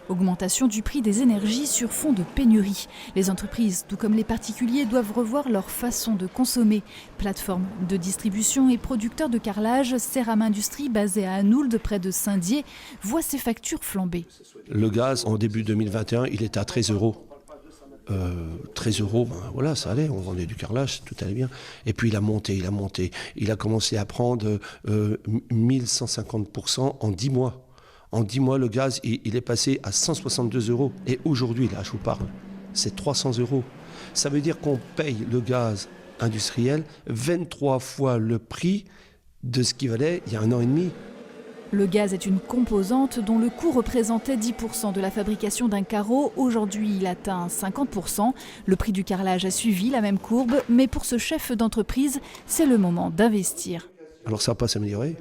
Augmentation du prix des énergies sur fond de pénurie. Les entreprises, tout comme les particuliers, doivent revoir leur façon de consommer. Plateformes de distribution et producteurs de carrelage, Ceram Industrie, basé à Anould, près de Saint-Dié, voit ses factures flamber. Le gaz, en début 2021, il était à 13 €. 13 €, ben voilà, ça allait, on vendait du carrelage, tout allait bien. Et puis il a monté. Il a commencé à prendre 1150% en 10 mois. En 10 mois, le gaz, il est passé à 162 €. Et aujourd'hui, là, je vous parle, c'est 300 €. Ça veut dire qu'on paye le gaz industriel 23 fois le prix de ce qui valait il y a 1 an et demi. Le gaz est une composante dont le coût représentait 10% de la fabrication d'un carreau. Aujourd'hui, il atteint 50%. Le prix du carrelage a suivi la même courbe, mais pour ce chef d'entreprise, c'est le moment d'investir. Alors ça ne va pas s'améliorer,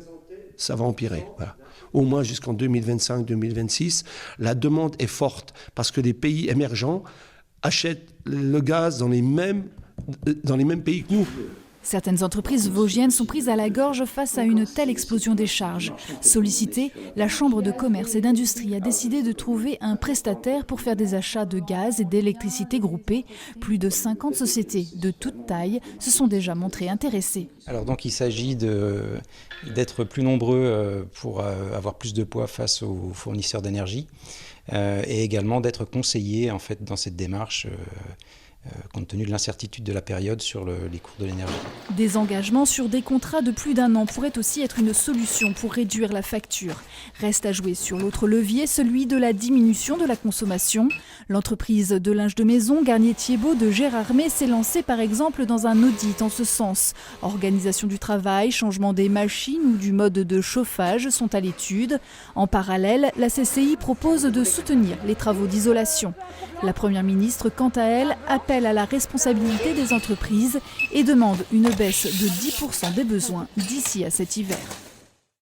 ça va empirer. Voilà. Au moins jusqu'en 2025-2026, la demande est forte parce que les pays émergents achètent le gaz dans les mêmes pays que nous. Certaines entreprises vosgiennes sont prises à la gorge face à une telle explosion des charges. Sollicitée, la Chambre de commerce et d'industrie a décidé de trouver un prestataire pour faire des achats de gaz et d'électricité groupés. Plus de 50 sociétés de toute taille se sont déjà montrées intéressées. Alors donc il s'agit d'être plus nombreux pour avoir plus de poids face aux fournisseurs d'énergie et également d'être conseillés en fait dans cette démarche compte tenu de l'incertitude de la période sur les cours de l'énergie. Des engagements sur des contrats de plus d'1 an pourraient aussi être une solution pour réduire la facture. Reste à jouer sur l'autre levier, celui de la diminution de la consommation. L'entreprise de linge de maison Garnier-Thiebaud de Gérardmer s'est lancée par exemple dans un audit en ce sens. Organisation du travail, changement des machines ou du mode de chauffage sont à l'étude. En parallèle, la CCI propose de soutenir les travaux d'isolation. La Première ministre, quant à elle, appelle à la responsabilité des entreprises et demande une baisse de 10% des besoins d'ici à cet hiver.